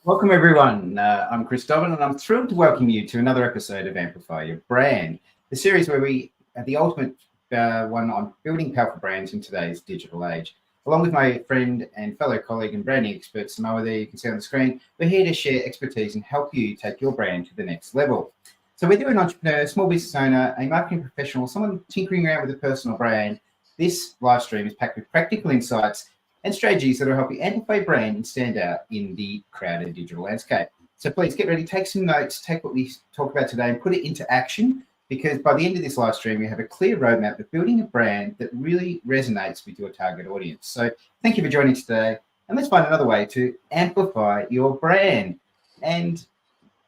Welcome, everyone. I'm Chris Dobbin, and I'm thrilled to welcome you to another episode of Amplify Your Brand, the series where we have the ultimate one on building powerful brands in today's digital age. Along with my friend and fellow colleague and branding expert, Samoa, there you can see on the screen, we're here to share expertise and help you take your brand to the next level. So whether you're an entrepreneur, small business owner, a marketing professional, someone tinkering around with a personal brand, this live stream is packed with practical insights and strategies that will help you amplify your brand and stand out in the crowded digital landscape. So please get ready, take some notes, take what we talk about today and put it into action, because by the end of this live stream, we have a clear roadmap of building a brand that really resonates with your target audience. So thank you for joining today, and let's find another way to amplify your brand. And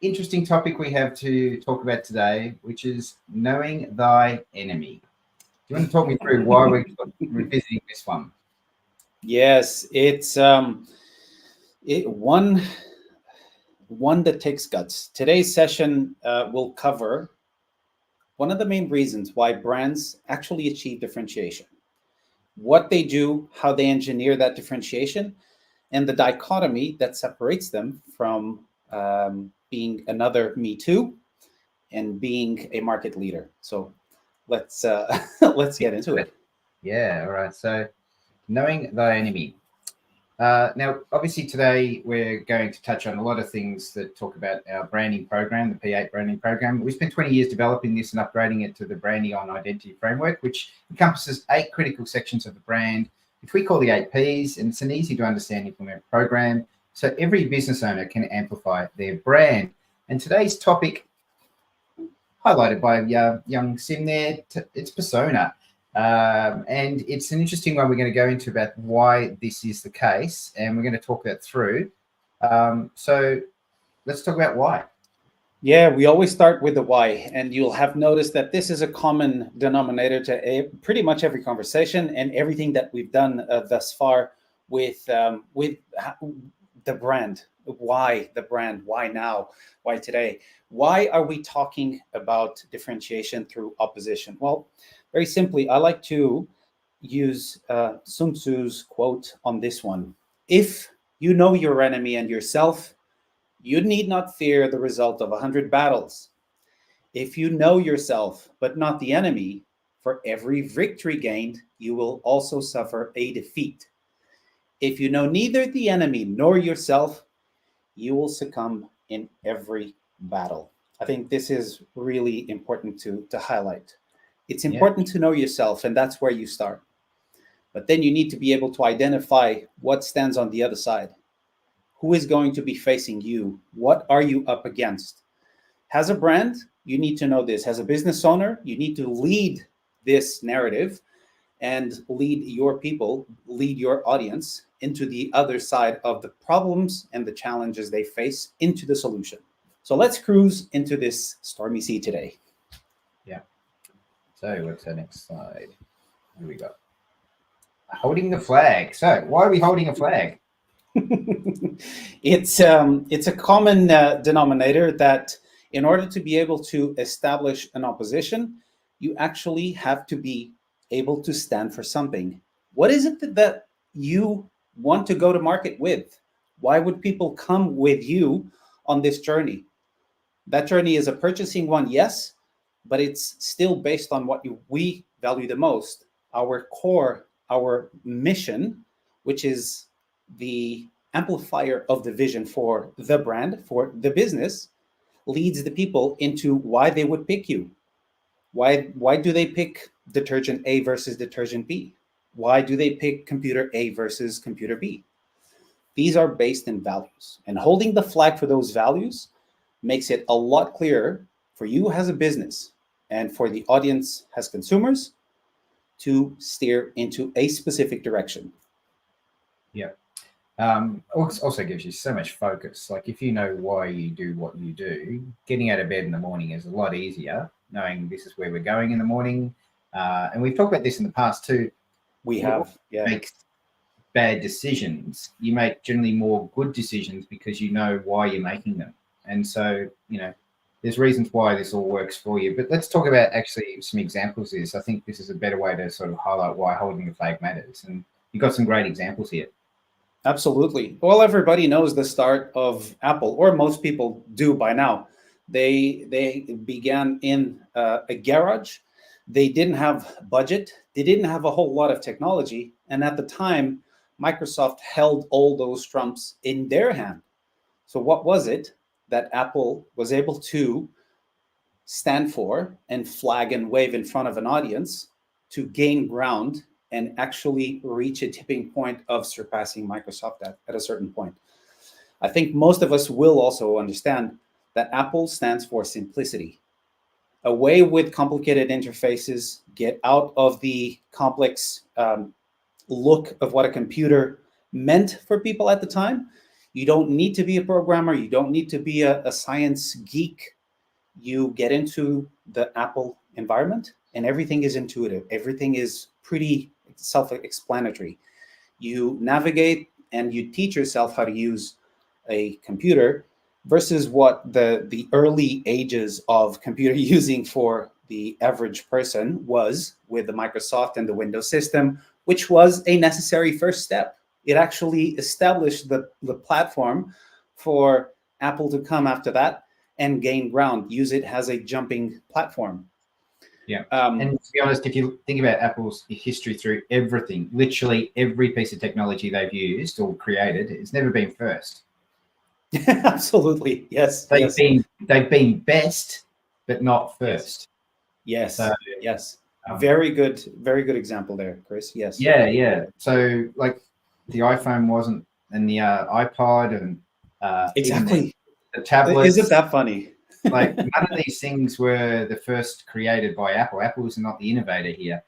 interesting topic we have to talk about today, which is knowing thy enemy. Do you want to talk me through why we're revisiting this one? Yes, it's one that takes guts. Today's session will cover one of the main reasons why brands actually achieve differentiation, what they do, how they engineer that differentiation, and the dichotomy that separates them from being another Me Too and being a market leader. So let's get into it. Yeah, all right. So knowing thy enemy. Now, obviously, today we're going to touch on a lot of things that talk about our branding program, the P8 branding program. We spent 20 years developing this and upgrading it to the Brandeon identity framework, which encompasses 8 critical sections of the brand, which we call the 8 Ps, and it's an easy to understand implement program. So every business owner can amplify their brand. And today's topic, highlighted by young Sim there, it's persona. And it's an interesting one we're going to go into about why this is the case, and we're going to talk that through. So let's talk about why. Yeah, we always start with the why, and you'll have noticed that this is a common denominator to pretty much every conversation and everything that we've done thus far with the brand. Why the brand? Why now? Why today? Why are we talking about differentiation through opposition? Well, very simply, I like to use Sun Tzu's quote on this one. If you know your enemy and yourself, you need not fear the result of 100 battles. If you know yourself, but not the enemy, for every victory gained, you will also suffer a defeat. If you know neither the enemy nor yourself, you will succumb in every battle. I think this is really important to highlight. It's important to know yourself, and that's where you start. But then you need to be able to identify what stands on the other side. Who is going to be facing you? What are you up against? As a brand, you need to know this. As a business owner, you need to lead this narrative and lead your people, lead your audience into the other side of the problems and the challenges they face, into the solution. So let's cruise into this stormy sea today. Yeah. So what's our next slide? Here we go. Holding the flag. So why are we holding a flag? It's a common denominator that in order to be able to establish an opposition, you actually have to be able to stand for something. What is it that you want to go to market with? Why would people come with you on this journey? That journey is a purchasing one, yes, but it's still based on what we value the most. Our core, our mission, which is the amplifier of the vision for the brand, for the business, leads the people into why they would pick you. Why do they pick detergent A versus detergent B? Why do they pick computer A versus computer B? These are based in values, and holding the flag for those values makes it a lot clearer for you as a business and for the audience as consumers to steer into a specific direction. Yeah. Also gives you so much focus. Like if you know why you do what you do, getting out of bed in the morning is a lot easier, knowing this is where we're going in the morning. And we've talked about this in the past too. We have, yeah. Make bad decisions. You make generally more good decisions because you know why you're making them. And so, there's reasons why this all works for you. But let's talk about actually some examples of this. I think this is a better way to sort of highlight why holding the flag matters. And you've got some great examples here. Absolutely. Well, everybody knows the start of Apple, or most people do by now. They began in a garage. They didn't have budget. They didn't have a whole lot of technology, and at the time, Microsoft held all those trumps in their hand. So, what was it that Apple was able to stand for and flag and wave in front of an audience to gain ground and actually reach a tipping point of surpassing Microsoft at a certain point? I think most of us will also understand that Apple stands for simplicity. Away with complicated interfaces, get out of the complex look of what a computer meant for people at the time. You don't need to be a programmer, you don't need to be a science geek. You get into the Apple environment and everything is intuitive. Everything is pretty self-explanatory. You navigate and you teach yourself how to use a computer versus what the early ages of computer using for the average person was with the Microsoft and the Windows system, which was a necessary first step. It actually established the platform for Apple to come after that and gain ground, use it as a jumping platform. Yeah. And to be honest, if you think about Apple's history through everything, literally every piece of technology they've used or created, it's never been first. Absolutely. Yes. They've been best, but not first. Yes. So, yes. Very good example there, Chris. Yes. Yeah. So like the iPhone wasn't, and the iPod, and exactly. The tablets. Isn't that funny? Like none of these things were the first created by Apple. Apple is not the innovator here.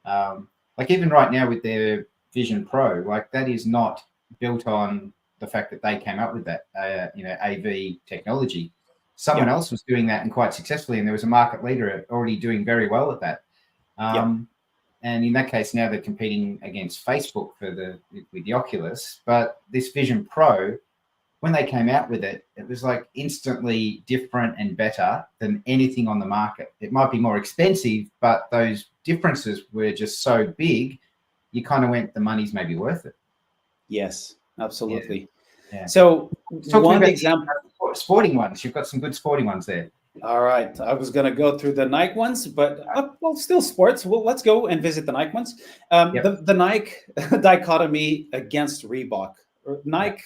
Like even right now with their Vision Pro, like that is not built on the fact that they came up with that, AV technology. Someone else was doing that and quite successfully, and there was a market leader already doing very well at that. And in that case, now they're competing against Facebook with the Oculus. But this Vision Pro, when they came out with it, it was like instantly different and better than anything on the market. It might be more expensive, but those differences were just so big, you kind of went, the money's maybe worth it. Yes, absolutely. Yeah. So one example, sporting ones. You've got some good sporting ones there. All right, I was going to go through the Nike ones, but well, still sports. Well, let's go and visit the Nike ones. The Nike dichotomy against Reebok. Nike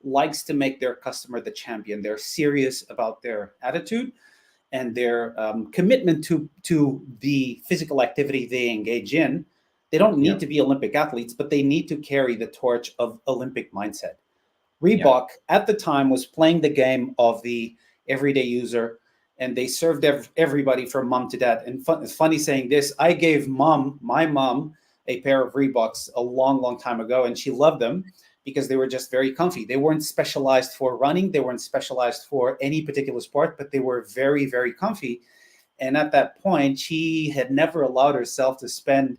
likes to make their customer the champion. They're serious about their attitude and their commitment to the physical activity they engage in. They don't need to be Olympic athletes, but they need to carry the torch of Olympic mindset. Reebok at the time was playing the game of the everyday user, and they served everybody from mom to dad. And it's funny saying this, I gave my mom, a pair of Reeboks a long, long time ago, and she loved them because they were just very comfy. They weren't specialized for running. They weren't specialized for any particular sport, but they were very, very comfy. And at that point, she had never allowed herself to spend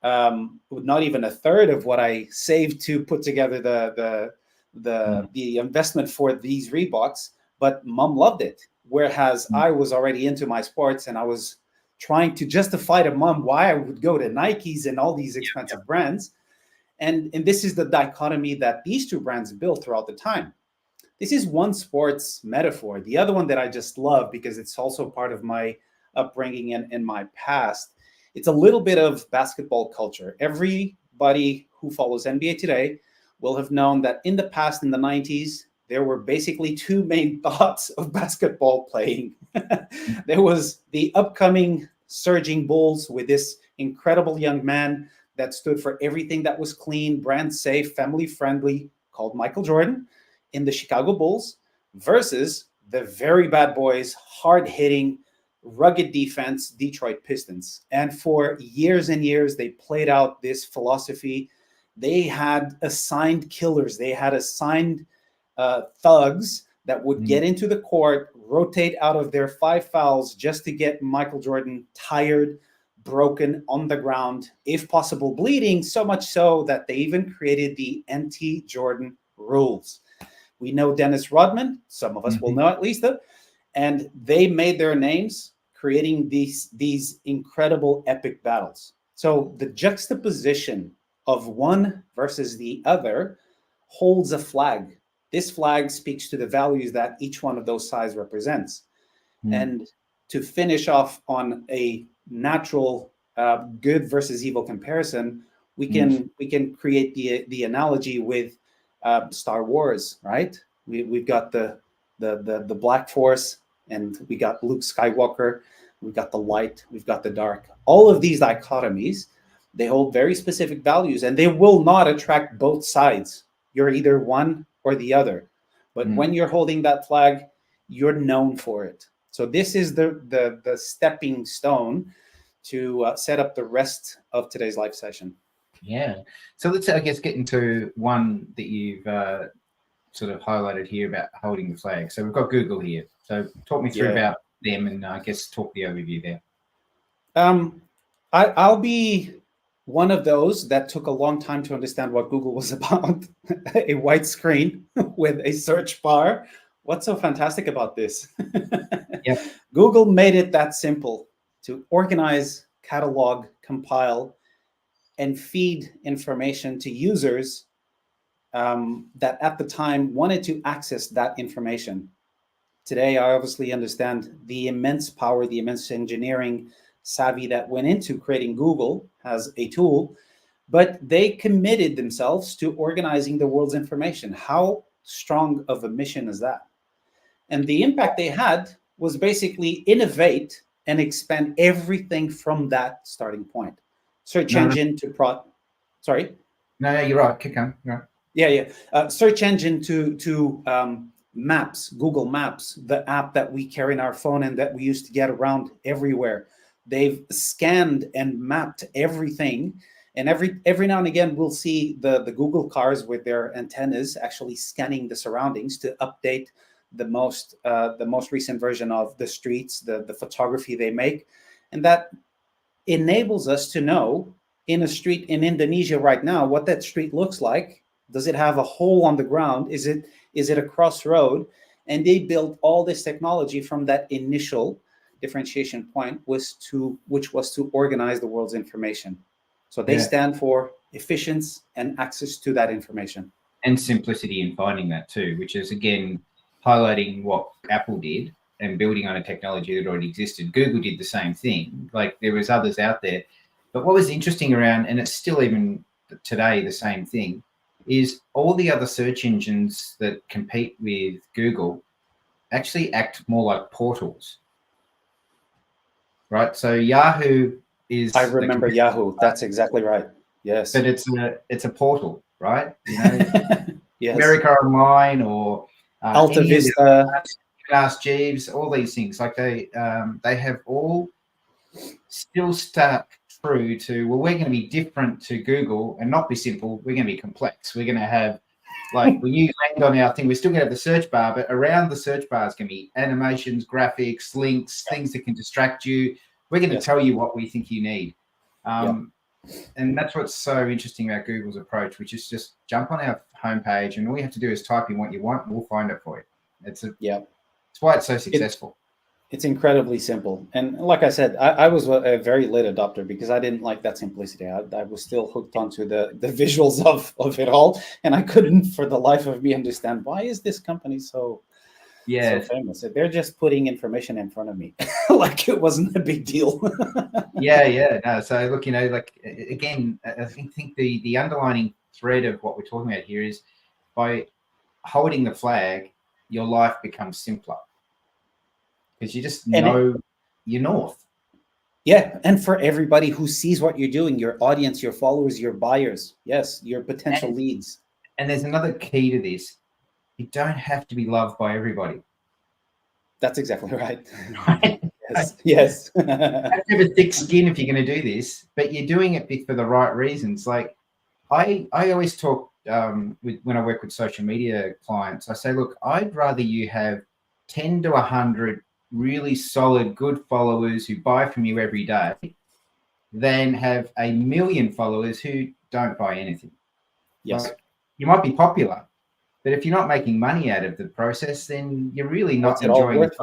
not even a third of what I saved to put together the investment for these Reeboks, but mom loved it. Whereas I was already into my sports and I was trying to justify to mom why I would go to Nikes and all these expensive brands. And this is the dichotomy that these two brands built throughout the time. This is one sports metaphor. The other one that I just love because it's also part of my upbringing and my past. It's a little bit of basketball culture. Everybody who follows NBA today will have known that in the past, in the 90s, there were basically two main thoughts of basketball playing. There was the upcoming surging Bulls with this incredible young man that stood for everything that was clean, brand safe, family friendly, called Michael Jordan in the Chicago Bulls, versus the very bad boys, hard hitting, rugged defense, Detroit Pistons. And for years and years, they played out this philosophy. They had assigned killers. They had assigned thugs that would get into the court, rotate out of their 5 fouls just to get Michael Jordan tired, broken on the ground, if possible bleeding, so much so that they even created the anti-Jordan rules. We know Dennis Rodman, some of us will know at least, and they made their names creating these incredible epic battles. So the juxtaposition of one versus the other holds a flag. This flag speaks to the values that each one of those sides represents. And to finish off on a natural good versus evil comparison, we can create the analogy with Star Wars, right? We've got the Black Force, and we got Luke Skywalker. We've got the light. We've got the dark. All of these dichotomies, they hold very specific values, and they will not attract both sides. You're either one or the other. But when you're holding that flag, you're known for it. So this is the stepping stone to set up the rest of today's live session. Yeah. So let's, I guess, get into one that you've sort of highlighted here about holding the flag. So we've got Google here. So talk me through about them, and I guess talk the overview there. I'll be one of those that took a long time to understand what Google was about. A white screen with a search bar. What's so fantastic about this? Yep. Google made it that simple to organize, catalog, compile, and feed information to users that at the time wanted to access that information. Today, I obviously understand the immense power, the immense engineering savvy that went into creating Google as a tool, but they committed themselves to organizing the world's information. How strong of a mission is that? And the impact they had was basically innovate and expand everything from that starting point. Search engine to sorry? No, you're right. Kick on. Right. Yeah. Search engine to Maps, Google Maps, the app that we carry in our phone and that we used to get around everywhere. They've scanned and mapped everything. And every now and again, we'll see the Google cars with their antennas actually scanning the surroundings to update the most recent version of the streets, the photography they make. And that enables us to know in a street in Indonesia right now what that street looks like. Does it have a hole on the ground? Is it a crossroad? And they built all this technology from that initial differentiation point, which was to organize the world's information. So they stand for efficiency and access to that information. And simplicity in finding that too, which is, again, highlighting what Apple did and building on a technology that already existed. Google did the same thing. Like, there was others out there. But what was interesting around, and it's still even today the same thing, is all the other search engines that compete with Google actually act more like portals, right? So Yahoo is... I remember Yahoo. That's exactly right. Yes. But it's a portal, right? You know, yes. America Online or Alta Vista, Ask Jeeves, all these things. Like they have all still stuck true to, well, we're going to be different to Google and not be simple. We're going to be complex. We're going to have, like, when you land on our thing, we're still going to have the search bar, but around the search bar is going to be animations, graphics, links, things that can distract you. We're going to tell you what we think you need. And that's what's so interesting about Google's approach, which is just jump on our homepage and all you have to do is type in what you want and we'll find it for you. It's why it's so successful. It's incredibly simple. And like I said, I was a very late adopter because I didn't like that simplicity. I was still hooked onto the visuals of it all. And I couldn't for the life of me understand, why is this company so famous? They're just putting information in front of me like it wasn't a big deal. No, so look, you know, like, again, I think the underlining thread of what we're talking about here is by holding the flag, your life becomes simpler because you just know you're north. Yeah, and for everybody who sees what you're doing, your audience, your followers, your buyers, yes, your potential leads. And there's another key to this. You don't have to be loved by everybody. That's exactly right. Yes. You have to have a thick skin if you're going to do this, but you're doing it for the right reasons. Like I always talk when I work with social media clients, I say, look, I'd rather you have 10 to 100 really solid, good followers who buy from you every day than have 1 million followers who don't buy anything. Yes. Like, you might be popular, but if you're not making money out of the process, then you're really not enjoying it.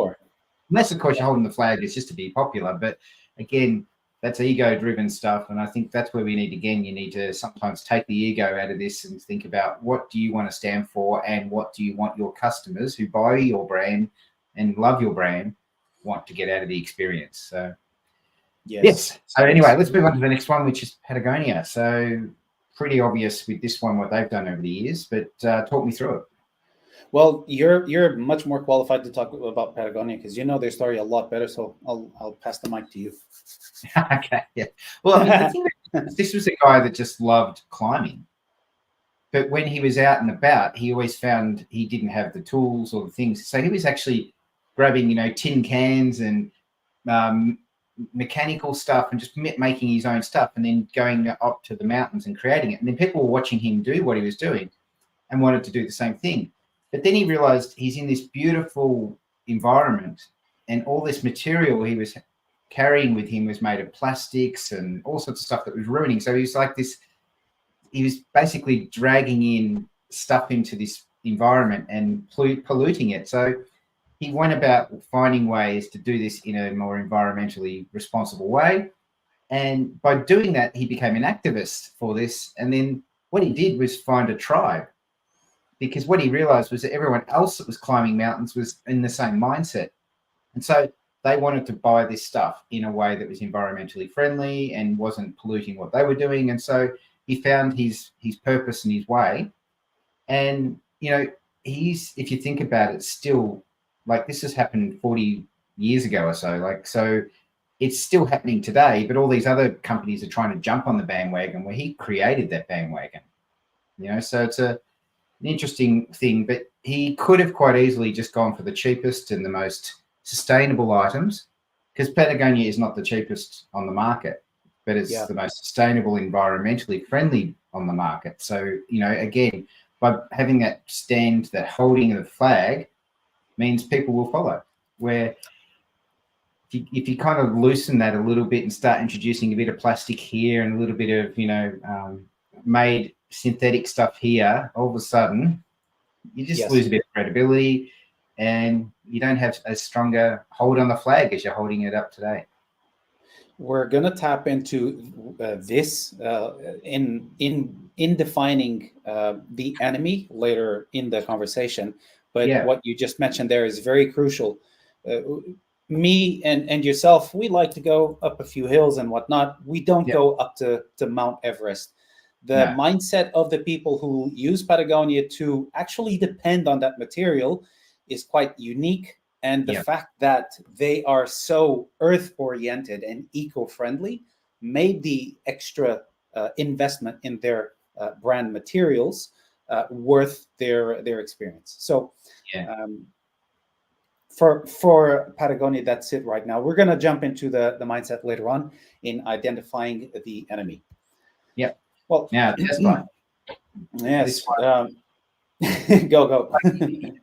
Unless, of course, you're holding the flag, it's just to be popular. But again, that's ego-driven stuff. And I think that's where we need, again, you need to sometimes take the ego out of this and think about what do you want to stand for and what do you want your customers who buy your brand and love your brand want to get out of the experience. So yes. So anyway, let's move on to the next one, which is Patagonia. So pretty obvious with this one what they've done over the years, but talk me through it. Well, you're much more qualified to talk about Patagonia because you know their story a lot better. So I'll pass the mic to you. Okay. Yeah. Well, I mean, the thing is, this was a guy that just loved climbing, but when he was out and about, he always found he didn't have the tools or the things. So he was actually grabbing, you know, tin cans and mechanical stuff and just making his own stuff, and then going up to the mountains and creating it. And then people were watching him do what he was doing and wanted to do the same thing. But then he realized he's in this beautiful environment and all this material he was carrying with him was made of plastics and all sorts of stuff that was ruining. So he was like this, he was basically dragging in stuff into this environment and polluting it. So he went about finding ways to do this in a more environmentally responsible way. And by doing that, he became an activist for this. And then what he did was find a tribe, because what he realized was that everyone else that was climbing mountains was in the same mindset. And so they wanted to buy this stuff in a way that was environmentally friendly and wasn't polluting what they were doing. And so he found his purpose and his way. And, you know, if you think about it, still, like, this has happened 40 years ago or so. Like, so it's still happening today, but all these other companies are trying to jump on the bandwagon where he created that bandwagon, you know? So it's an interesting thing, but he could have quite easily just gone for the cheapest and the most sustainable items, because Patagonia is not the cheapest on the market, but it's the most sustainable, environmentally friendly on the market. So, you know, again, by having that stand, that holding of the flag, means people will follow. Where if you kind of loosen that a little bit and start introducing a bit of plastic here and a little bit of, you know, made synthetic stuff here, all of a sudden you just lose a bit of credibility and you don't have as stronger hold on the flag as you're holding it up today. We're going to tap into this in defining the enemy later in the conversation. But what you just mentioned there is very crucial. Me and yourself, we like to go up a few hills and whatnot. We don't go up to Mount Everest. The mindset of the people who use Patagonia to actually depend on that material is quite unique. And the fact that they are so earth-oriented and eco-friendly made the extra investment in their brand materials worth their experience. So for Patagonia, that's it right now. We're going to jump into the mindset later on in identifying the enemy. Yeah. Well, that's fine. Yes. Go.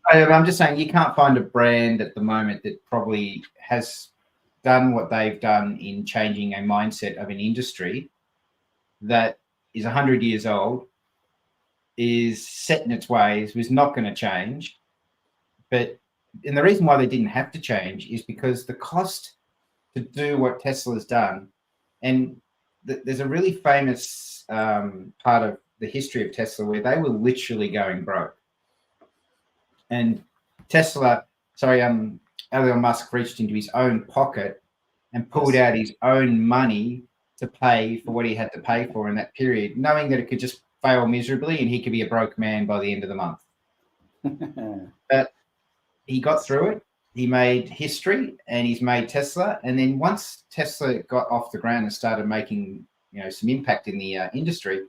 I'm just saying, you can't find a brand at the moment that probably has done what they've done in changing a mindset of an industry that is 100 years old, is set in its ways, was not going to change. And the reason why they didn't have to change is because the cost to do what Tesla's done, and there's a really famous part of the history of Tesla where they were literally going broke. And Elon Musk reached into his own pocket and pulled out his own money to pay for what he had to pay for in that period, knowing that it could just fail miserably and he could be a broke man by the end of the month. But he got through it. He made history and he's made Tesla. And then once Tesla got off the ground and started making, you know, some impact in the industry,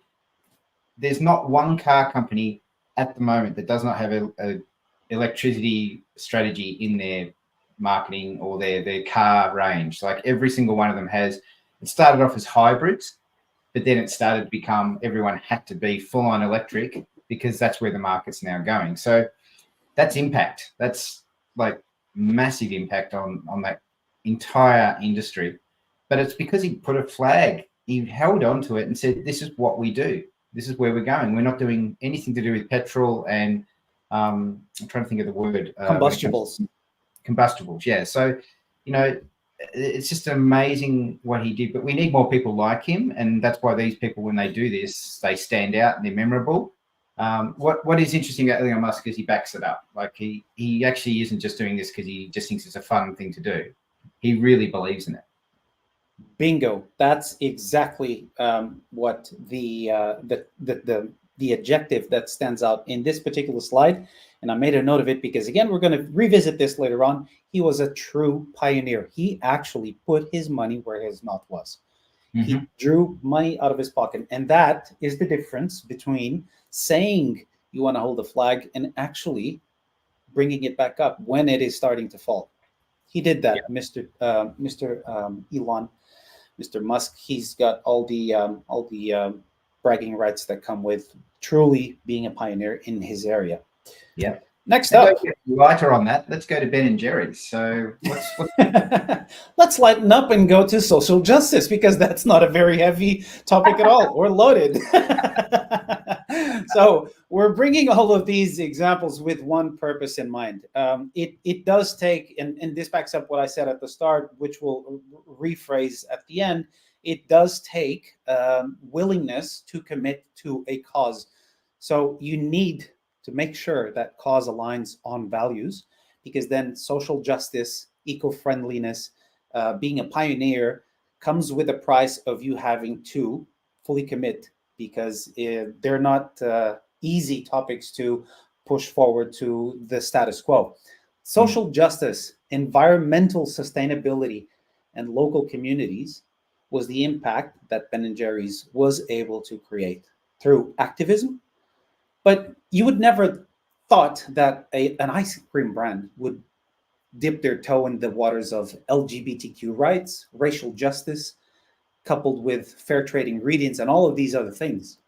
there's not one car company at the moment that does not have a electricity strategy in their marketing or their car range. Like every single one of them has. It started off as hybrids, but then it started to become everyone had to be full on electric because that's where the market's now going. So that's impact. That's like massive impact on that entire industry. But it's because he put a flag, he held on to it and said, this is what we do. This is where we're going. We're not doing anything to do with petrol and I'm trying to think of the word. Combustibles. Combustibles, yeah. So, you know, it's just amazing what he did. But we need more people like him, and that's why these people, when they do this, they stand out and they're memorable. What is interesting about Elon Musk is he backs it up. Like he actually isn't just doing this because he just thinks it's a fun thing to do. He really believes in it. Bingo. That's exactly what the adjective that stands out in this particular slide. And I made a note of it because, again, we're going to revisit this later on. He was a true pioneer. He actually put his money where his mouth was. Mm-hmm. He drew money out of his pocket. And that is the difference between saying you want to hold the flag and actually bringing it back up when it is starting to fall. He did that, yeah. Mr. Elon, Mr. Musk. He's got all the bragging rights that come with truly being a pioneer in his area. Yeah. Next up, lighter on that. Let's go to Ben and Jerry's. So what's... let's lighten up and go to social justice, because that's not a very heavy topic at all, or loaded. So we're bringing all of these examples with one purpose in mind. It does take, and this backs up what I said at the start, which we'll rephrase at the end. It does take willingness to commit to a cause. So you need to make sure that cause aligns on values, because then social justice, eco-friendliness, being a pioneer comes with a price of you having to fully commit, because they're not easy topics to push forward to the status quo. Social justice, environmental sustainability, and local communities was the impact that Ben & Jerry's was able to create through activism. But you would never thought that an ice cream brand would dip their toe in the waters of LGBTQ rights, racial justice, coupled with fair trade ingredients and all of these other things.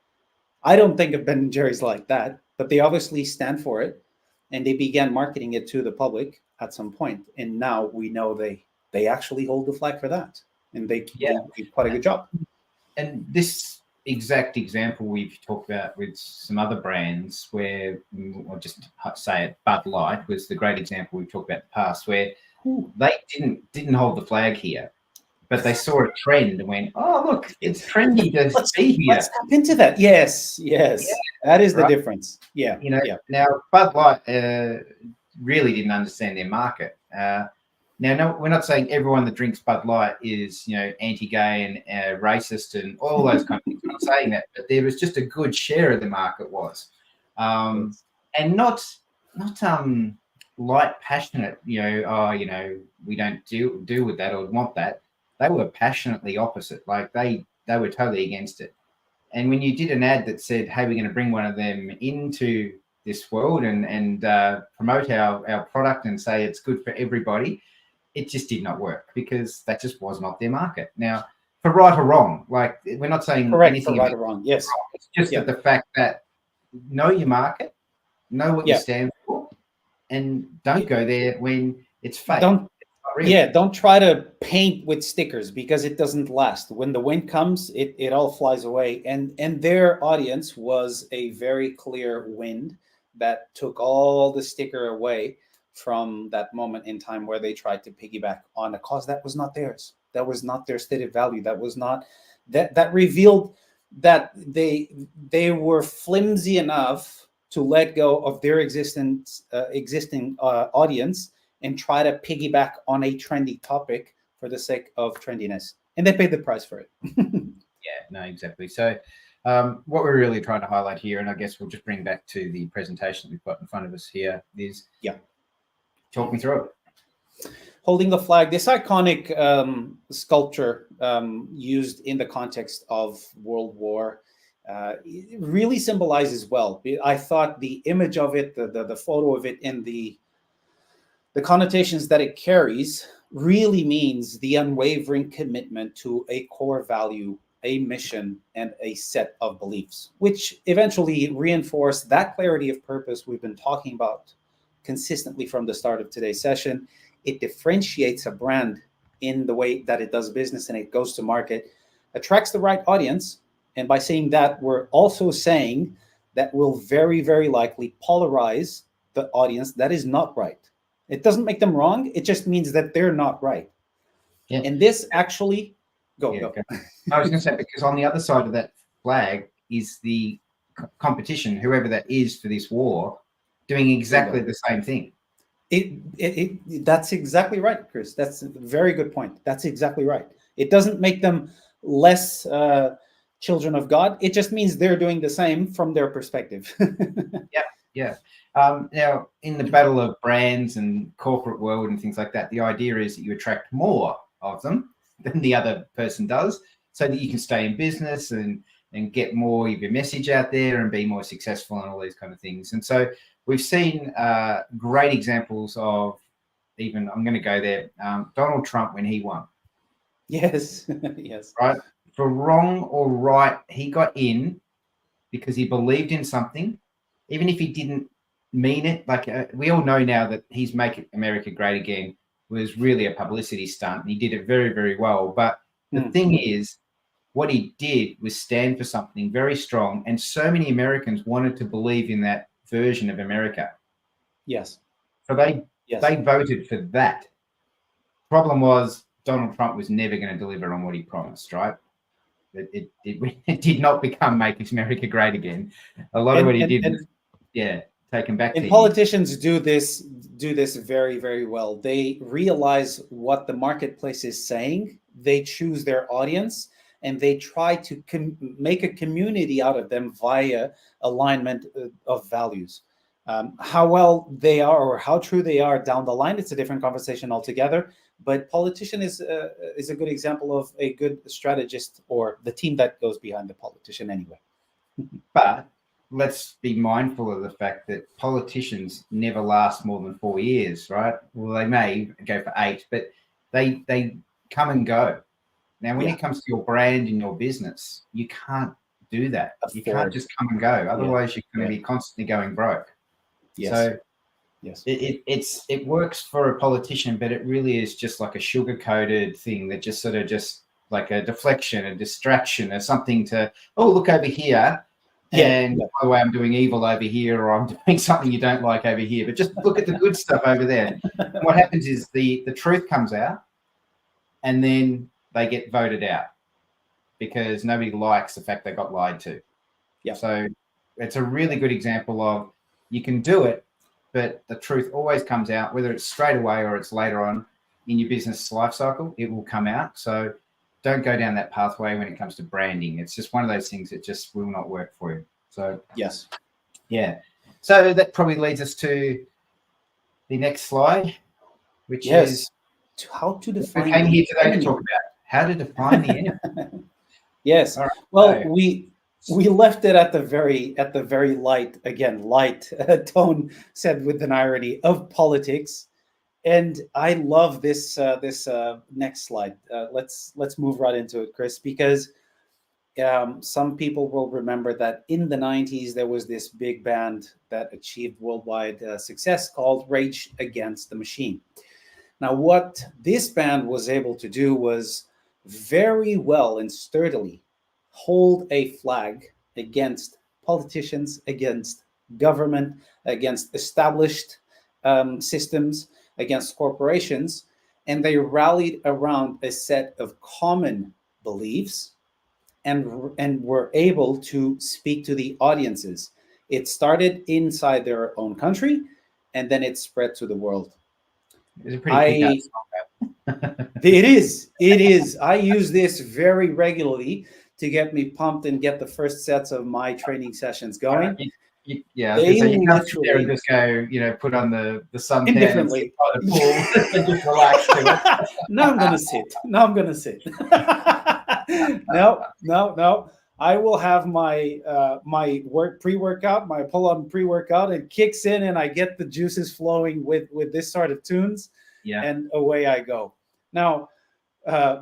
I don't think of Ben & Jerry's like that, but they obviously stand for it, and they began marketing it to the public at some point. And now we know they actually hold the flag for that, and they do quite a good job. And this exact example we've talked about with some other brands, where I'll just say it, Bud Light was the great example we've talked about in the past, where they didn't hold the flag here, but they saw a trend and went, "Oh, look, it's trendy to be here. Let's tap into that." Yes, that is the difference. Yeah, Now Bud Light really didn't understand their market. Now, no, we're not saying everyone that drinks Bud Light is, anti-gay and racist and all those kind of things. I'm not saying that, but there was just a good share of the market was, and not light, passionate. We don't deal with that or want that. They were passionately opposite. Like they were totally against it. And when you did an ad that said, "Hey, we're going to bring one of them into this world and promote our product and say it's good for everybody," it just did not work, because that just was not their market. Now, for right or wrong, like we're not saying anything for right or wrong. Yes, wrong. It's just that the fact that know your market, know what you stand for, and don't go there when it's fake. Don't try to paint with stickers, because it doesn't last. When the wind comes, it all flies away. And their audience was a very clear wind that took all the sticker away from that moment in time where they tried to piggyback on a cause that was not theirs. That was not their stated value. That was not that revealed that they were flimsy enough to let go of their existing audience and try to piggyback on a trendy topic for the sake of trendiness. And they paid the price for it. Exactly. So what we're really trying to highlight here, and I guess we'll just bring back to the presentation that we've got in front of us here, is talk me through it. Holding the flag, this iconic sculpture used in the context of World War, it really symbolizes well. I thought the image of it, the photo of it, and the connotations that it carries really means the unwavering commitment to a core value, a mission, and a set of beliefs, which eventually reinforce that clarity of purpose we've been talking about consistently from the start of today's session. It differentiates a brand in the way that it does business and it goes to market, attracts the right audience. And by saying that, we're also saying that will very, very likely polarize the audience that is not right. It doesn't make them wrong. It just means that they're not right. Yeah. And this actually, go. I was going to say, because on the other side of that flag is the competition, whoever that is for this war, doing exactly the same thing. That's exactly right, Chris. That's a very good point. That's exactly right. It doesn't make them less children of God. It just means they're doing the same from their perspective. Yeah. Now, in the battle of brands and corporate world and things like that, the idea is that you attract more of them than the other person does, so that you can stay in business and get more of your message out there and be more successful and all these kind of things. And so we've seen great examples of, even, I'm going to go there, Donald Trump when he won. Yes. Yes. Right? For wrong or right, he got in because he believed in something, even if he didn't mean it. Like we all know now that his "Make America Great Again" was really a publicity stunt, and he did it very, very well. But the thing is, what he did was stand for something very strong, and so many Americans wanted to believe in that version of America. Yes. So they voted for that. Problem was, Donald Trump was never going to deliver on what he promised, right? It did not become "Make America Great Again." A lot of what he did was, taken back. And politicians do this very, very well. They realize what the marketplace is saying. They choose their audience, and they try to make a community out of them via alignment of values. How well they are or how true they are down the line, it's a different conversation altogether. But politician is a good example of a good strategist, or the team that goes behind the politician anyway. But let's be mindful of the fact that politicians never last more than 4 years, right? Well, they may go for 8, but they come and go. Now, when it comes to your brand and your business, you can't do that. You can't just come and go. Otherwise, you're going to be constantly going broke. Yes. So yes, it works for a politician, but it really is just like a sugar-coated thing that just sort of just like a deflection, a distraction, or something to, oh, look over here. And by the way, I'm doing evil over here, or I'm doing something you don't like over here. But just look at the good stuff over there. And what happens is the truth comes out, and then they get voted out because nobody likes the fact they got lied to. Yeah. So it's a really good example of, you can do it, but the truth always comes out, whether it's straight away or it's later on in your business life cycle, it will come out. So don't go down that pathway when it comes to branding. It's just one of those things that just will not work for you. So yes. Yeah. So that probably leads us to the next slide, which is how to define. We came here today to talk about how to define the enemy. Yes. Right. Well, we left it at the very light tone, said with an irony, of politics. And I love this next slide. Let's move right into it, Chris, because some people will remember that in the 90s there was this big band that achieved worldwide success called Rage Against the Machine. Now, what this band was able to do was very well and sturdily hold a flag against politicians, against government, against established systems, against corporations, and they rallied around a set of common beliefs and were able to speak to the audiences. It started inside their own country, and then it spread to the world. It's a pretty It is. I use this very regularly to get me pumped and get the first sets of my training sessions going. Yeah, so you come there and just go, put on the suntan indifferently by the pool and just relax to it. Now I'm gonna sit. No. I will have my my pre-workout, my pull-on pre-workout. It kicks in, and I get the juices flowing with this sort of tunes. Yeah. And away I go. Now,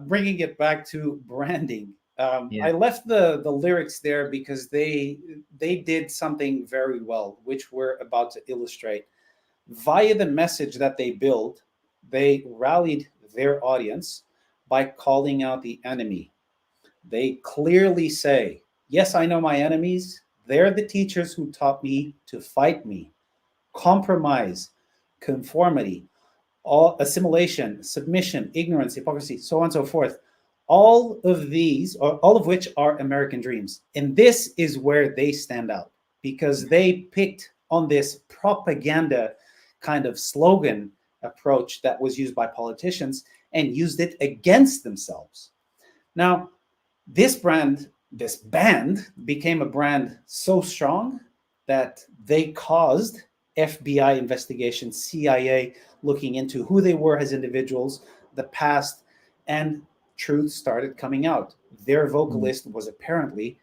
bringing it back to branding. I left the lyrics there because they did something very well, which we're about to illustrate. Via the message that they built, they rallied their audience by calling out the enemy. They clearly say, yes, I know my enemies. They're the teachers who taught me to fight me. Compromise, conformity, all assimilation, submission, ignorance, hypocrisy, so on and so forth. All of these, or all of which are American dreams. And this is where they stand out because they picked on this propaganda kind of slogan approach that was used by politicians and used it against themselves. Now, this band became a brand so strong that they caused FBI investigations, CIA looking into who they were as individuals, the past, and truth started coming out. Their vocalist was apparently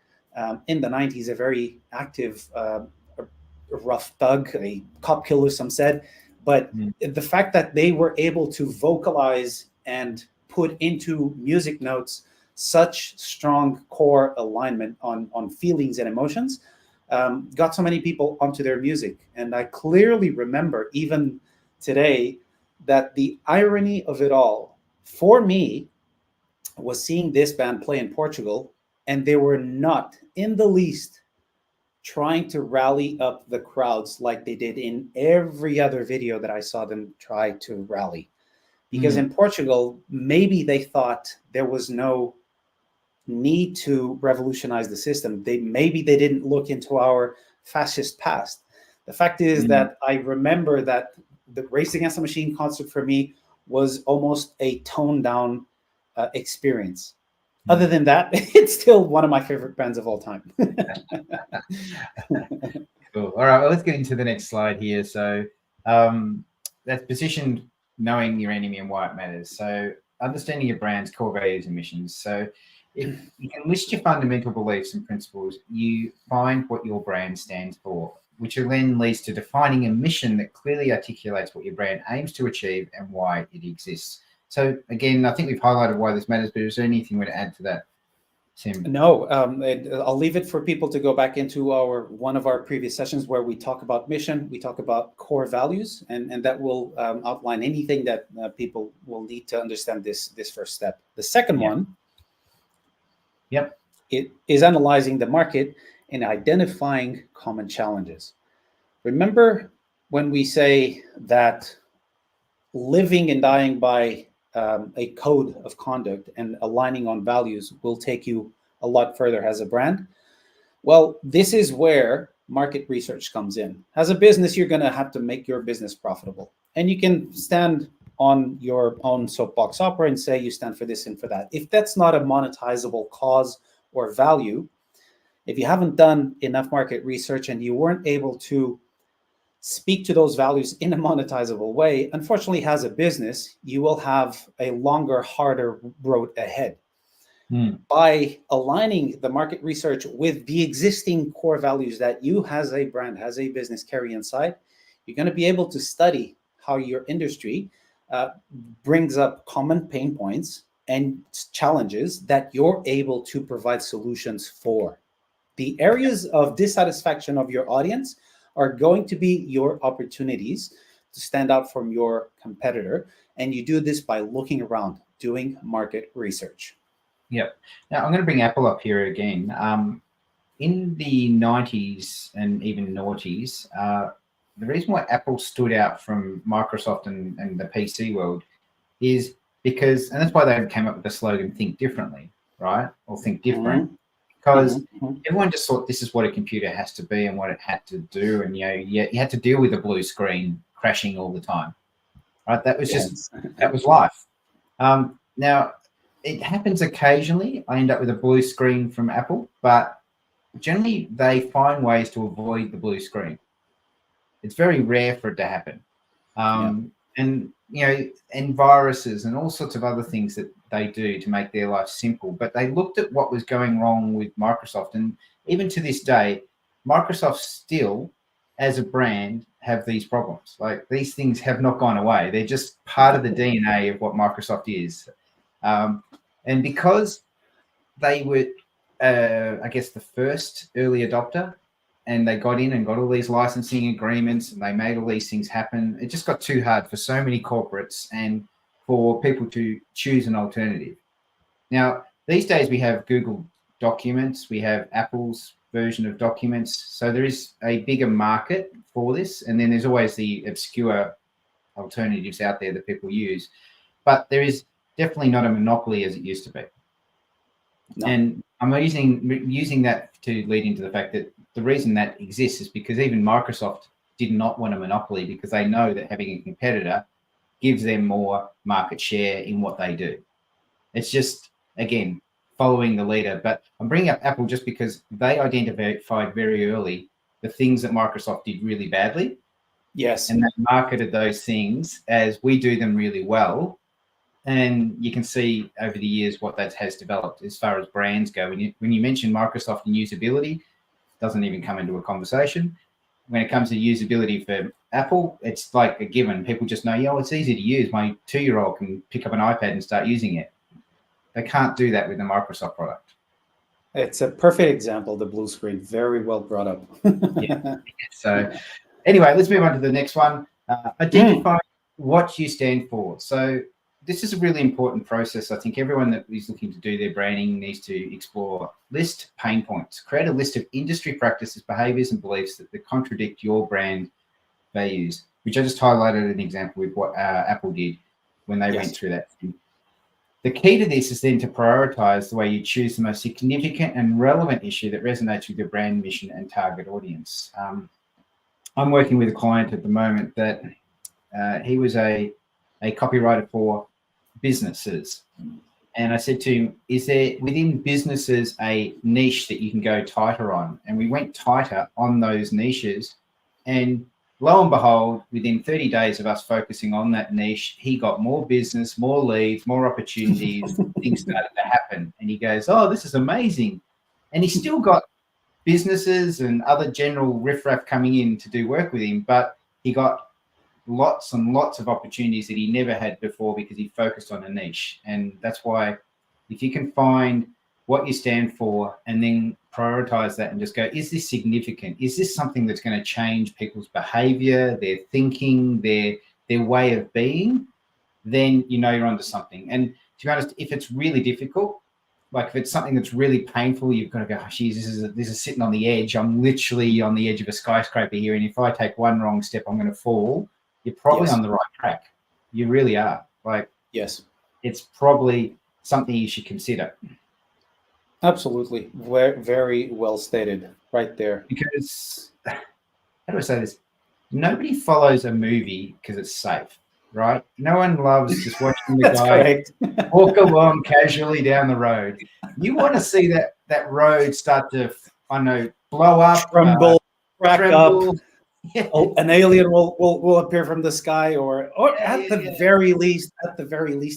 in the 90s a very active, rough thug, a cop killer, some said. But the fact that they were able to vocalize and put into music notes such strong core alignment on feelings and emotions got so many people onto their music. And I clearly remember even today that the irony of it all for me was seeing this band play in Portugal, and they were not in the least trying to rally up the crowds like they did in every other video that I saw them try to rally. Because in Portugal, maybe they thought there was no need to revolutionize the system. Maybe they didn't look into our fascist past. The fact is that I remember that the Race Against the Machine concert for me was almost a toned down experience. Other than that, it's still one of my favorite bands of all time. Cool. All right, well, let's get into the next slide here. So that's positioned knowing your enemy and why it matters. So understanding your brand's core values and missions. So if you can list your fundamental beliefs and principles, you find what your brand stands for, which then leads to defining a mission that clearly articulates what your brand aims to achieve and why it exists. So again, I think we've highlighted why this matters, but is there anything we to add to that, Tim? No, I'll leave it for people to go back into one of our previous sessions where we talk about mission, we talk about core values, and that will outline anything that people will need to understand this first step. The second one it is analyzing the market and identifying common challenges. Remember when we say that living and dying by a code of conduct and aligning on values will take you a lot further as a brand? Well, this is where market research comes in. As a business, you're going to have to make your business profitable. And you can stand on your own soapbox opera and say you stand for this and for that. If that's not a monetizable cause or value, if you haven't done enough market research and you weren't able to speak to those values in a monetizable way, unfortunately, as a business, you will have a longer, harder road ahead. By aligning the market research with the existing core values that you as a brand, as a business carry inside, you're going to be able to study how your industry brings up common pain points and challenges that you're able to provide solutions for. The areas of dissatisfaction of your audience are going to be your opportunities to stand out from your competitor. And you do this by looking around, doing market research. Yep. Now I'm going to bring Apple up here again. In the 90s and even noughties, the reason why Apple stood out from Microsoft and the PC world is because, and that's why they came up with the slogan, think differently, right? Or think different. Because everyone just thought this is what a computer has to be and what it had to do. And, you had to deal with a blue screen crashing all the time, right? That was just, that was life. Now, it happens occasionally. I end up with a blue screen from Apple, but generally they find ways to avoid the blue screen. It's very rare for it to happen. And, and viruses and all sorts of other things that they do to make their life simple. But they looked at what was going wrong with Microsoft. And even to this day, Microsoft still, as a brand, have these problems. Like, these things have not gone away. They're just part of the DNA of what Microsoft is. And because they were, I guess, the first early adopter, and they got in and got all these licensing agreements and they made all these things happen, it just got too hard for so many corporates and for people to choose an alternative. Now, these days we have Google Documents, we have Apple's version of Documents. So there is a bigger market for this. And then there's always the obscure alternatives out there that people use, but there is definitely not a monopoly as it used to be. No. And I'm using that to lead into the fact that the reason that exists is because even Microsoft did not want a monopoly, because they know that having a competitor gives them more market share in what they do. It's just, again, following the leader. But I'm bringing up Apple just because they identified very early the things that Microsoft did really badly. Yes. And they marketed those things as we do them really well. And you can see over the years what that has developed as far as brands go. When you mention Microsoft and usability, it doesn't even come into a conversation. When it comes to usability for Apple, it's like a given. People just know, it's easy to use. My 2-year-old can pick up an iPad and start using it. They can't do that with the Microsoft product. It's a perfect example, the blue screen. Very well brought up. Yeah. So anyway, let's move on to the next one. Identify what you stand for. So this is a really important process. I think everyone that is looking to do their branding needs to explore list pain points. Create a list of industry practices, behaviors, and beliefs that contradict your brand values, which I just highlighted an example with what Apple did when they went through that thing. The key to this is then to prioritize the way you choose the most significant and relevant issue that resonates with your brand mission and target audience. I'm working with a client at the moment that he was a copywriter for businesses. And I said to him, is there within businesses a niche that you can go tighter on? And we went tighter on those niches. And lo and behold, within 30 days of us focusing on that niche, he got more business, more leads, more opportunities, things started to happen. And he goes, oh, this is amazing. And he still got businesses and other general riffraff coming in to do work with him, but he got lots and lots of opportunities that he never had before because he focused on a niche. And that's why if you can find what you stand for and then prioritize that and just go, is this significant? Is this something that's going to change people's behavior, their thinking, their way of being? Then you're onto something. And to be honest, if it's really difficult, like if it's something that's really painful, you've got to go, oh, geez, this is sitting on the edge. I'm literally on the edge of a skyscraper here. And if I take one wrong step, I'm going to fall. You're probably on the right track. You really are. It's probably something you should consider. Absolutely. Very, very well stated right there. Because, how do I say this? Nobody follows a movie because it's safe, right? No one loves just watching the guy walk along casually down the road. You want to see that road start to, blow up, tremble, crack tremble. up. Yeah. Oh, an alien will appear from the sky, or at the very least,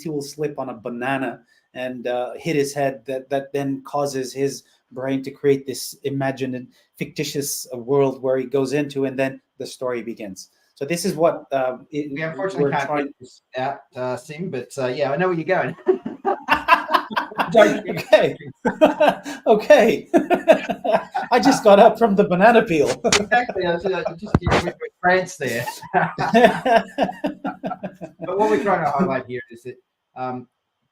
he will slip on a banana and hit his head. That then causes his brain to create this imagined fictitious world where he goes into, and then the story begins. So this is what we unfortunately can't get this out, Sim, but I know where you're going. Okay. Okay. I just got up from the banana peel. Exactly. I was just with France there. But what we're trying to highlight here is that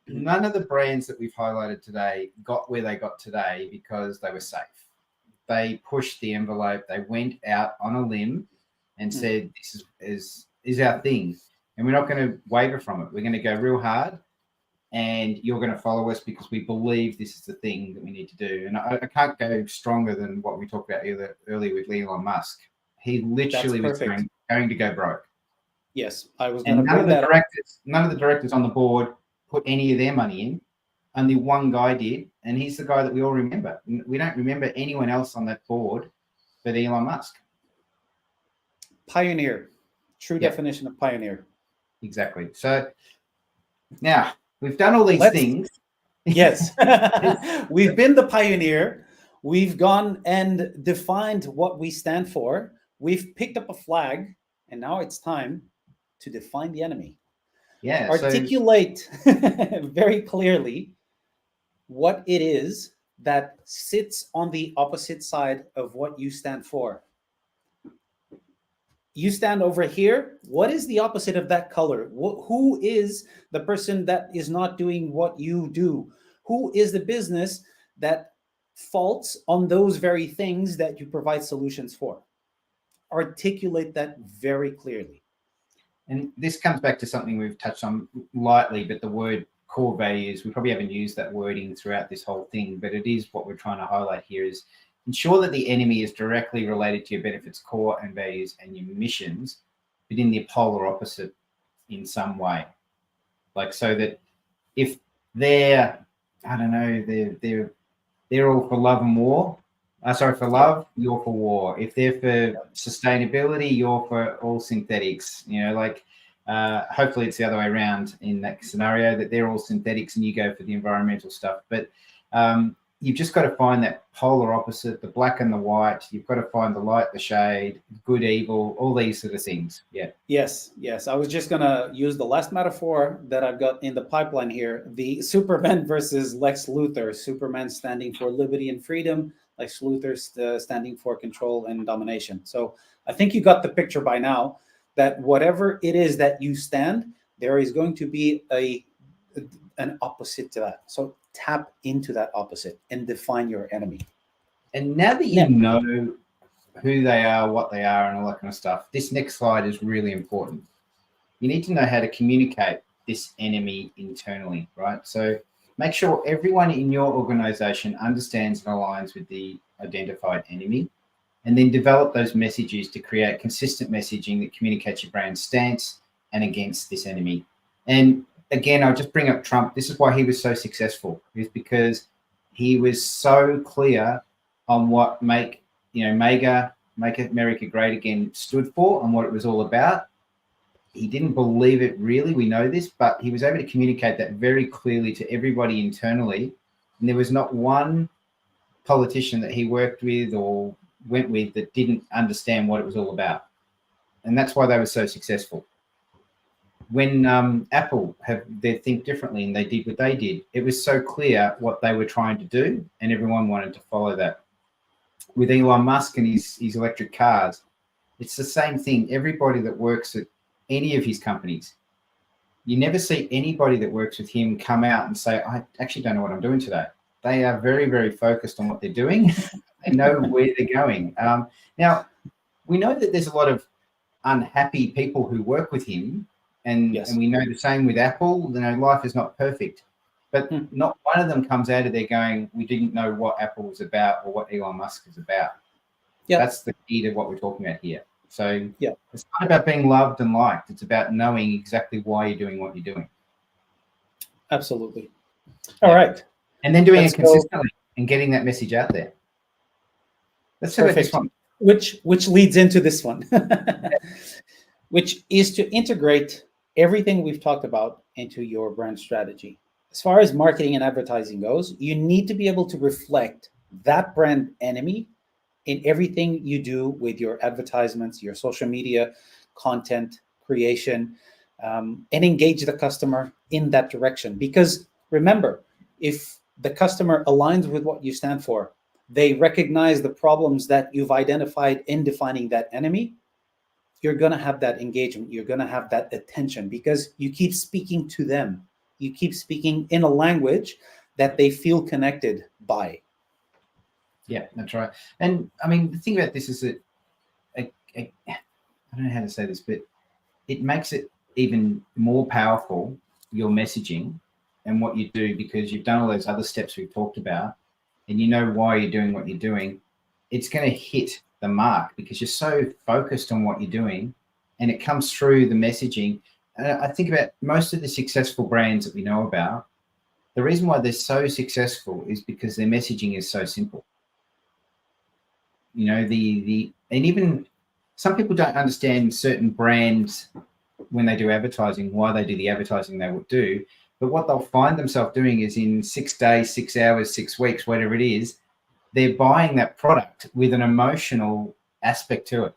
none of the brands that we've highlighted today got where they got today because they were safe. They pushed the envelope. They went out on a limb and said, this is our thing. And we're not going to waver from it. We're going to go real hard. And you're going to follow us because we believe this is the thing that we need to do. And I can't go stronger than what we talked about earlier with Elon Musk. He literally was going to go broke. Yes, I was going to bring that up. None of the directors on the board put any of their money in. Only one guy did, and he's the guy that we all remember. We don't remember anyone else on that board but Elon Musk. Pioneer. True definition of pioneer. Exactly. So now, we've done all these things. Yes. We've been the pioneer. We've gone and defined what we stand for. We've picked up a flag, and now it's time to define the enemy. Yeah. Articulate very clearly what it is that sits on the opposite side of what you stand for. You stand over here. What is the opposite of that color? Who is the person that is not doing what you do? Who is the business that faults on those very things that you provide solutions for? Articulate that very clearly. And this comes back to something we've touched on lightly, but the word core values, we probably haven't used that wording throughout this whole thing, but it is what we're trying to highlight here is ensure that the enemy is directly related to your benefits, core and values and your missions, but in the polar opposite in some way. Like, so that if they're, I don't know, they're all for love and war. For love, you're for war. If they're for sustainability, you're for all synthetics. You know, like hopefully it's the other way around in that scenario, that they're all synthetics and you go for the environmental stuff. But you've just got to find that polar opposite, the black and the white. You've got to find the light, the shade, good, evil, all these sort of things. Yeah. Yes. I was just going to use the last metaphor that I've got in the pipeline here. The Superman versus Lex Luthor. Superman standing for liberty and freedom. Lex Luthor standing for control and domination. So I think you got the picture by now that whatever it is that you stand, there is going to be an opposite to that. So tap into that opposite and define your enemy. And now that you know who they are, what they are, and all that kind of stuff, this next slide is really important. You need to know how to communicate this enemy internally, right? So make sure everyone in your organization understands and aligns with the identified enemy, and then develop those messages to create consistent messaging that communicates your brand stance and against this enemy. And again, I'll just bring up Trump. This is why he was so successful, is because he was so clear on what Make America Great Again stood for and what it was all about. He didn't believe it really, we know this, but he was able to communicate that very clearly to everybody internally. And there was not one politician that he worked with or went with that didn't understand what it was all about. And that's why they were so successful. When Apple have their think differently and they did what they did, it was so clear what they were trying to do and everyone wanted to follow that. With Elon Musk and his electric cars, it's the same thing. Everybody that works at any of his companies, you never see anybody that works with him come out and say, I actually don't know what I'm doing today. They are very, very focused on what they're doing. They know where they're going. Now, we know that there's a lot of unhappy people who work with him, and we know the same with Apple. You know, life is not perfect, but not one of them comes out of there going, we didn't know what Apple was about or what Elon Musk is about. Yeah, that's the key to what we're talking about here. So it's not about being loved and liked. It's about knowing exactly why you're doing what you're doing. Absolutely. All right. And then doing it consistently and getting that message out there. Let's talk about this one. Which leads into this one, which is to integrate everything we've talked about into your brand strategy. As far as marketing and advertising goes, you need to be able to reflect that brand enemy in everything you do with your advertisements, your social media, content creation, and engage the customer in that direction. Because remember, if the customer aligns with what you stand for, they recognize the problems that you've identified in defining that enemy, you're going to have that engagement. You're going to have that attention because you keep speaking to them. You keep speaking in a language that they feel connected by. Yeah, that's right. And I mean, the thing about this is that I don't know how to say this, but it makes it even more powerful, your messaging and what you do, because you've done all those other steps we've talked about and you know why you're doing what you're doing. It's going to hit the mark because you're so focused on what you're doing and it comes through the messaging. And I think about most of the successful brands that we know about, the reason why they're so successful is because their messaging is so simple. You know, and even some people don't understand certain brands when they do advertising, why they do the advertising they would do. But what they'll find themselves doing is in 6 days, 6 hours, 6 weeks, whatever it is, they're buying that product with an emotional aspect to it.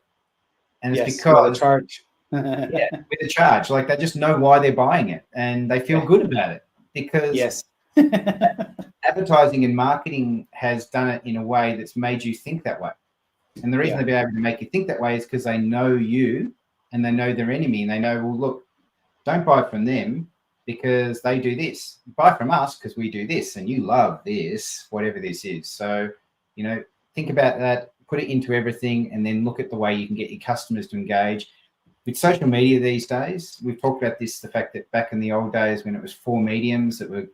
And it's because with a charge. With a charge. Like they just know why they're buying it and they feel good about it because advertising and marketing has done it in a way that's made you think that way. And the reason they've been able to make you think that way is because they know you and they know their enemy and they know, well, look, don't buy from them because they do this. Buy from us because we do this and you love this, whatever this is. So, you know, think about that, put it into everything and then look at the way you can get your customers to engage. with social media these days, we've talked about this, the fact that back in the old days when it was 4 mediums that were,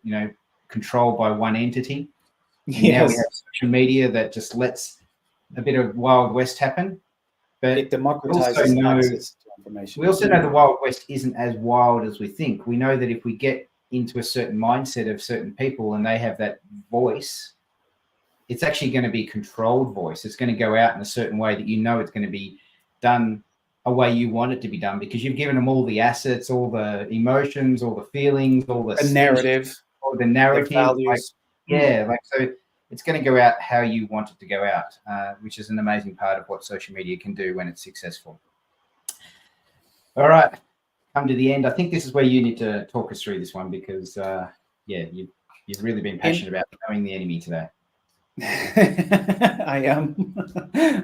controlled by one entity. And now we have social media that just lets a bit of Wild West happen. But it democratizes access to information. We also know the Wild West isn't as wild as we think. We know that if we get into a certain mindset of certain people and they have that voice, it's actually going to be a controlled voice. It's going to go out in a certain way that it's going to be done a way you want it to be done, because you've given them all the assets, all the emotions, all the feelings, all the narrative, all the narrative, the values. So it's going to go out how you want it to go out, which is an amazing part of what social media can do when it's successful. All right, come to the end. I think this is where you need to talk us through this one, because you've really been passionate about knowing the enemy today. I am,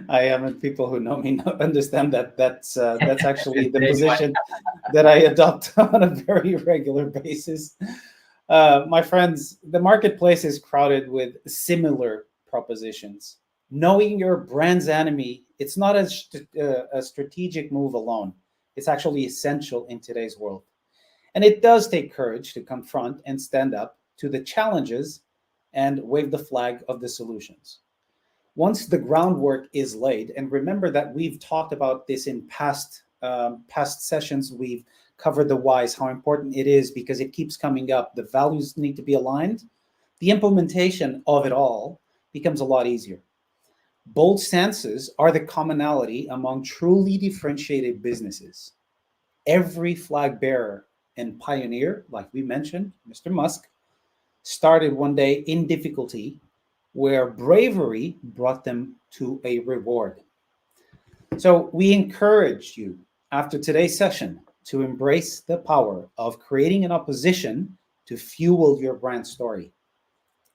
and people who know me understand that that's actually the position that I adopt on a very regular basis. My friends, the marketplace is crowded with similar propositions. Knowing your brand's enemy, it's not a strategic move alone. It's actually essential in today's world. And it does take courage to confront and stand up to the challenges and wave the flag of the solutions. Once the groundwork is laid, and remember that we've talked about this in past sessions, we've covered the whys, how important it is because it keeps coming up. The values need to be aligned. The implementation of it all becomes a lot easier. Bold stances are the commonality among truly differentiated businesses. Every flag bearer and pioneer, like we mentioned, Mr. Musk, started one day in difficulty where bravery brought them to a reward. So we encourage you after today's session to embrace the power of creating an opposition to fuel your brand story.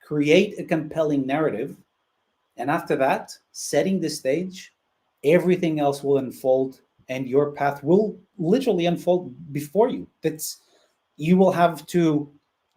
Create a compelling narrative, and after that, setting the stage, everything else will unfold and your path will literally unfold before you. You will have to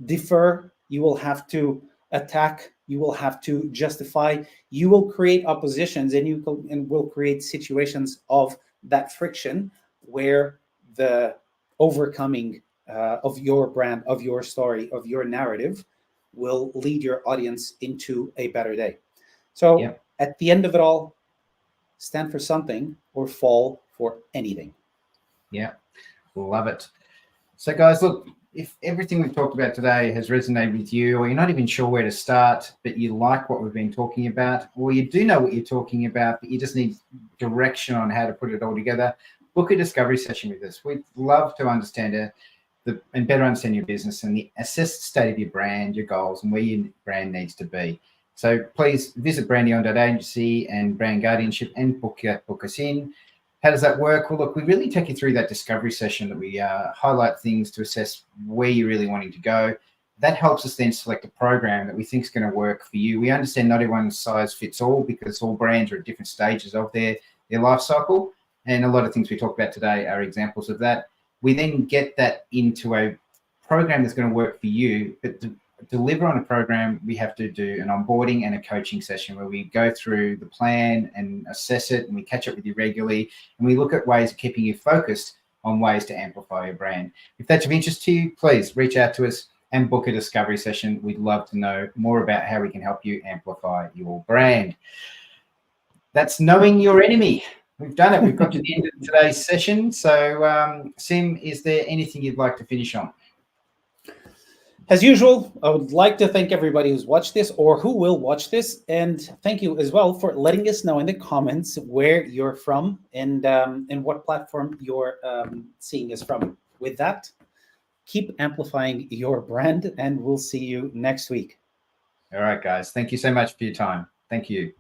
defer, you will have to attack, you will have to justify, you will create oppositions, and will create situations of that friction where the overcoming of your brand, of your story, of your narrative will lead your audience into a better day. So at the end of it all, stand for something or fall for anything. Yeah, love it. So guys, look, if everything we've talked about today has resonated with you, or you're not even sure where to start, but you like what we've been talking about, or you do know what you're talking about, but you just need direction on how to put it all together, book a discovery session with us. We'd love to understand and better understand your business and assess the state of your brand, your goals, and where your brand needs to be. So please visit Brandeon.agency and Brand Guardianship and book us in. How does that work? Well, look, we really take you through that discovery session that we highlight things to assess where you're really wanting to go. That helps us then select a program that we think is going to work for you. We understand not everyone's size fits all, because all brands are at different stages of their life cycle. And a lot of things we talk about today are examples of that. We then get that into a program that's going to work for you. But to deliver on a program, we have to do an onboarding and a coaching session where we go through the plan and assess it, and we catch up with you regularly, and we look at ways of keeping you focused on ways to amplify your brand. If that's of interest to you, please reach out to us and book a discovery session. We'd love to know more about how we can help you amplify your brand. That's knowing your enemy. We've done it. We've got to the end of today's session. So, Sim, is there anything you'd like to finish on? As usual, I would like to thank everybody who's watched this or who will watch this. And thank you as well for letting us know in the comments where you're from and what platform you're seeing us from. With that, keep amplifying your brand, and we'll see you next week. All right, guys. Thank you so much for your time. Thank you.